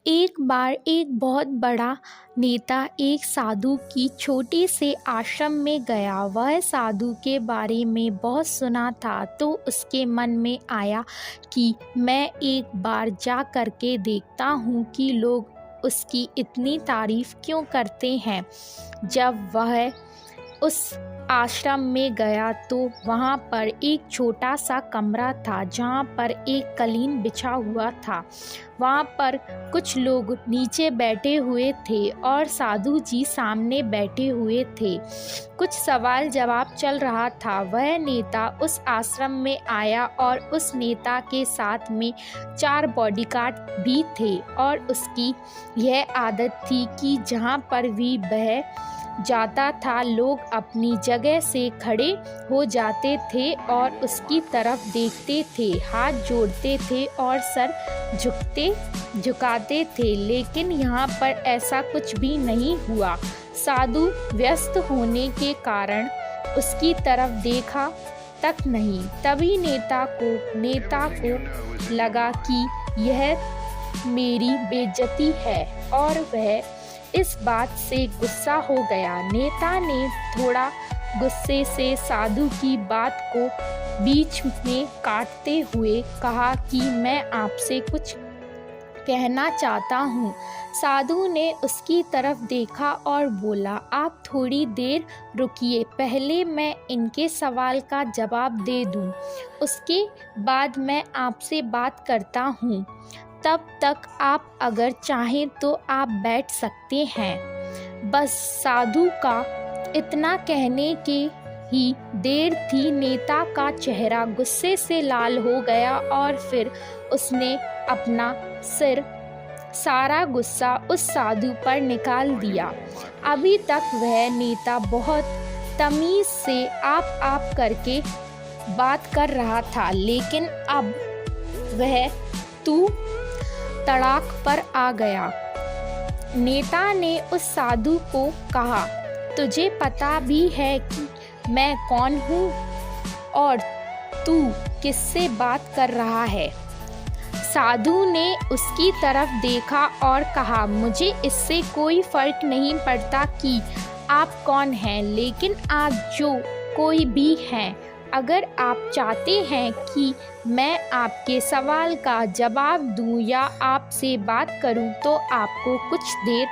एक बार एक बहुत बड़ा नेता एक साधु की छोटे से आश्रम में गया। वह साधु के बारे में बहुत सुना था, तो उसके मन में आया कि मैं एक बार जा कर के देखता हूँ कि लोग उसकी इतनी तारीफ़ क्यों करते हैं। जब वह उस आश्रम में गया तो वहाँ पर एक छोटा सा कमरा था, जहाँ पर एक कालीन बिछा हुआ था। वहाँ पर कुछ लोग नीचे बैठे हुए थे और साधु जी सामने बैठे हुए थे। कुछ सवाल जवाब चल रहा था। वह नेता उस आश्रम में आया और उस नेता के साथ में 4 बॉडीगार्ड भी थे और उसकी यह आदत थी कि जहाँ पर भी वह जाता था लोग अपनी जगह से खड़े हो जाते थे और उसकी तरफ देखते थे, हाथ जोड़ते थे और सर झुकाते थे। लेकिन यहाँ पर ऐसा कुछ भी नहीं हुआ। साधु व्यस्त होने के कारण उसकी तरफ देखा तक नहीं। तभी नेता को लगा कि यह मेरी बेइज्जती है और वह इस बात से गुस्सा हो गया। नेता ने थोड़ा गुस्से से साधु की बात को बीच में काटते हुए कहा कि मैं आपसे कुछ कहना चाहता हूँ। साधु ने उसकी तरफ देखा और बोला, आप थोड़ी देर रुकिए, पहले मैं इनके सवाल का जवाब दे दूँ, उसके बाद मैं आपसे बात करता हूँ। तब तक आप अगर चाहें तो आप बैठ सकते हैं। बस साधु का इतना कहने के ही देर थी, नेता का चेहरा गुस्से से लाल हो गया और फिर उसने अपना सारा गुस्सा उस साधु पर निकाल दिया। अभी तक वह नेता बहुत तमीज़ से आप करके बात कर रहा था, लेकिन अब वह तू तड़ाक पर आ गया। नेता ने उस साधु को कहा, तुझे पता भी है कि मैं कौन हूँ और तू किससे बात कर रहा है? साधु ने उसकी तरफ देखा और कहा, मुझे इससे कोई फर्क नहीं पड़ता कि आप कौन हैं, लेकिन आप जो कोई भी हैं, अगर आप चाहते हैं कि मैं आपके सवाल का जवाब दूं या आपसे बात करूं तो आपको कुछ देर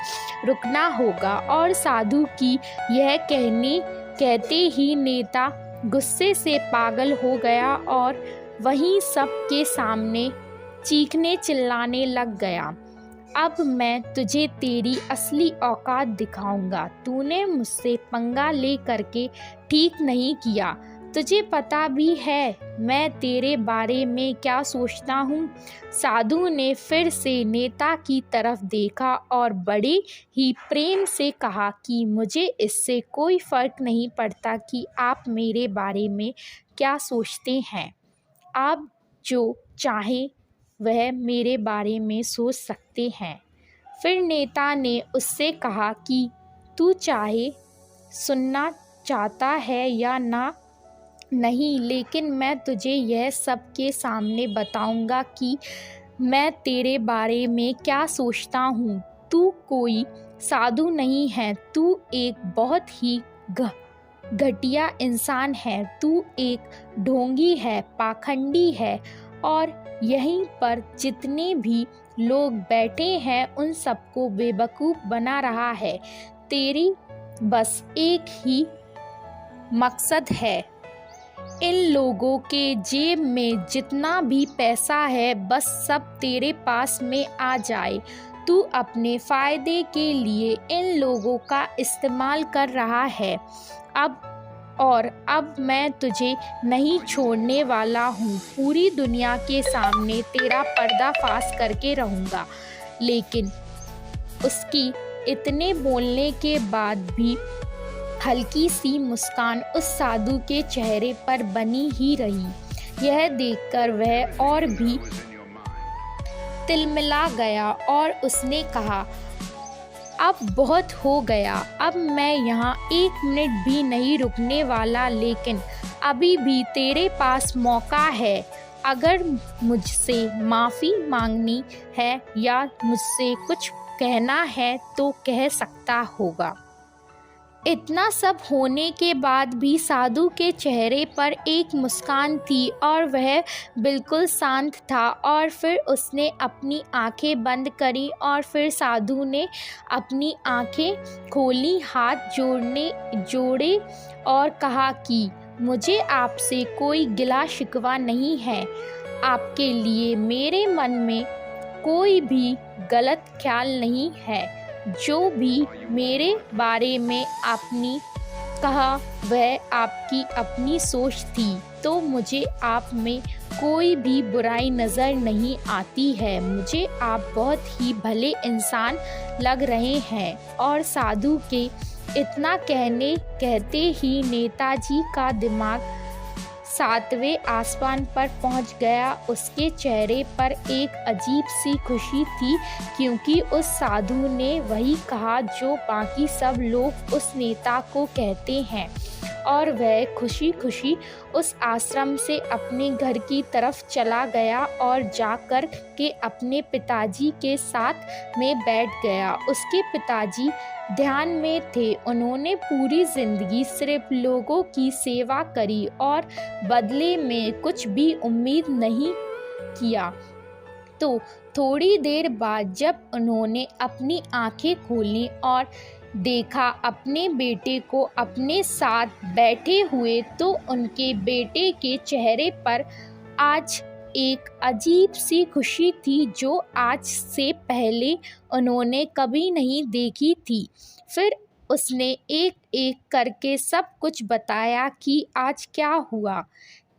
रुकना होगा। और साधु की यह कहते ही नेता गुस्से से पागल हो गया और वहीं सबके सामने चीखने चिल्लाने लग गया, अब मैं तुझे तेरी असली औकात दिखाऊंगा। तूने मुझसे पंगा ले करके ठीक नहीं किया। तुझे पता भी है मैं तेरे बारे में क्या सोचता हूँ? साधु ने फिर से नेता की तरफ देखा और बड़े ही प्रेम से कहा कि मुझे इससे कोई फ़र्क नहीं पड़ता कि आप मेरे बारे में क्या सोचते हैं। आप जो चाहें वह मेरे बारे में सोच सकते हैं। फिर नेता ने उससे कहा कि तू चाहे सुनना चाहता है या नहीं, लेकिन मैं तुझे यह सब के सामने बताऊंगा कि मैं तेरे बारे में क्या सोचता हूँ। तू कोई साधु नहीं है, तू एक बहुत ही घटिया इंसान है। तू एक ढोंगी है, पाखंडी है और यहीं पर जितने भी लोग बैठे हैं उन सबको बेवकूफ़ बना रहा है। तेरी बस एक ही मकसद है, इन लोगों के जेब में जितना भी पैसा है बस सब तेरे पास में आ जाए। तू अपने फ़ायदे के लिए इन लोगों का इस्तेमाल कर रहा है। अब मैं तुझे नहीं छोड़ने वाला हूँ। पूरी दुनिया के सामने तेरा पर्दाफाश करके रहूँगा। लेकिन उसकी इतने बोलने के बाद भी हल्की सी मुस्कान उस साधु के चेहरे पर बनी ही रही। यह देखकर वह और भी तिलमिला गया और उसने कहा, अब बहुत हो गया, अब मैं यहाँ 1 मिनट भी नहीं रुकने वाला, लेकिन अभी भी तेरे पास मौका है। अगर मुझसे माफ़ी मांगनी है या मुझसे कुछ कहना है तो कह सकता होगा। इतना सब होने के बाद भी साधु के चेहरे पर एक मुस्कान थी और वह बिल्कुल शांत था। और फिर उसने अपनी आंखें बंद करी और फिर साधु ने अपनी आंखें खोली, हाथ जोड़े और कहा कि मुझे आपसे कोई गिला शिकवा नहीं है। आपके लिए मेरे मन में कोई भी गलत ख्याल नहीं है। जो भी मेरे बारे में आपने कहा वह आपकी अपनी सोच थी, तो मुझे आप में कोई भी बुराई नज़र नहीं आती है। मुझे आप बहुत ही भले इंसान लग रहे हैं। और साधु के इतना कहते ही नेताजी का दिमाग 7वें आसमान पर पहुंच गया। उसके चेहरे पर एक अजीब सी खुशी थी, क्योंकि उस साधु ने वही कहा जो बाकी सब लोग उस नेता को कहते हैं। और वह खुशी खुशी उस आश्रम से अपने घर की तरफ चला गया और जाकर के अपने पिताजी के साथ में बैठ गया। उसके पिताजी ध्यान में थे। उन्होंने पूरी जिंदगी सिर्फ लोगों की सेवा करी और बदले में कुछ भी उम्मीद नहीं किया। तो थोड़ी देर बाद जब उन्होंने अपनी आंखें खोली और देखा अपने बेटे को अपने साथ बैठे हुए, तो उनके बेटे के चेहरे पर आज एक अजीब सी खुशी थी जो आज से पहले उन्होंने कभी नहीं देखी थी। फिर उसने एक एक करके सब कुछ बताया कि आज क्या हुआ,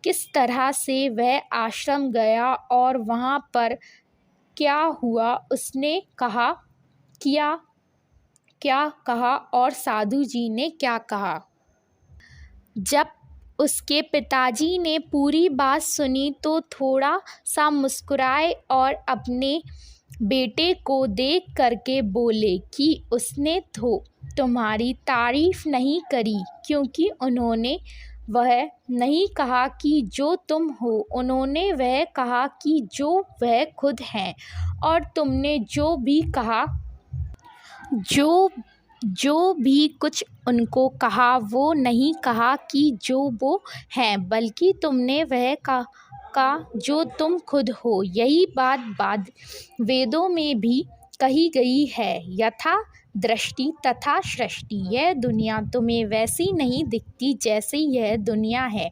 किस तरह से वह आश्रम गया और वहाँ पर क्या हुआ। उसने क्या कहा और साधु जी ने क्या कहा। जब उसके पिताजी ने पूरी बात सुनी तो थोड़ा सा मुस्कुराए और अपने बेटे को देख करके बोले कि उसने तो तुम्हारी तारीफ नहीं करी, क्योंकि उन्होंने वह नहीं कहा कि जो तुम हो, उन्होंने वह कहा कि जो वह खुद हैं। और तुमने जो भी कहा, जो भी कुछ उनको कहा, वो नहीं कहा कि जो वो हैं, बल्कि तुमने वह कहा जो तुम खुद हो। यही बात वेदों में भी कही गई है, यथा दृष्टि तथा सृष्टि। यह दुनिया तुम्हें वैसी नहीं दिखती जैसी यह दुनिया है।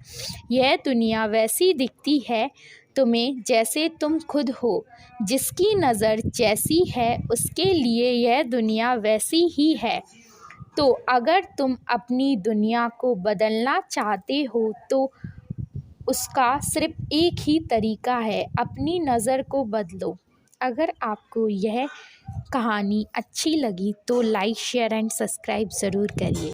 यह दुनिया वैसी दिखती है तुम्हें जैसे तुम खुद हो। जिसकी नज़र जैसी है उसके लिए यह दुनिया वैसी ही है। तो अगर तुम अपनी दुनिया को बदलना चाहते हो तो उसका सिर्फ एक ही तरीका है, अपनी नज़र को बदलो। अगर आपको यह कहानी अच्छी लगी तो लाइक, शेयर एंड सब्सक्राइब ज़रूर करिए।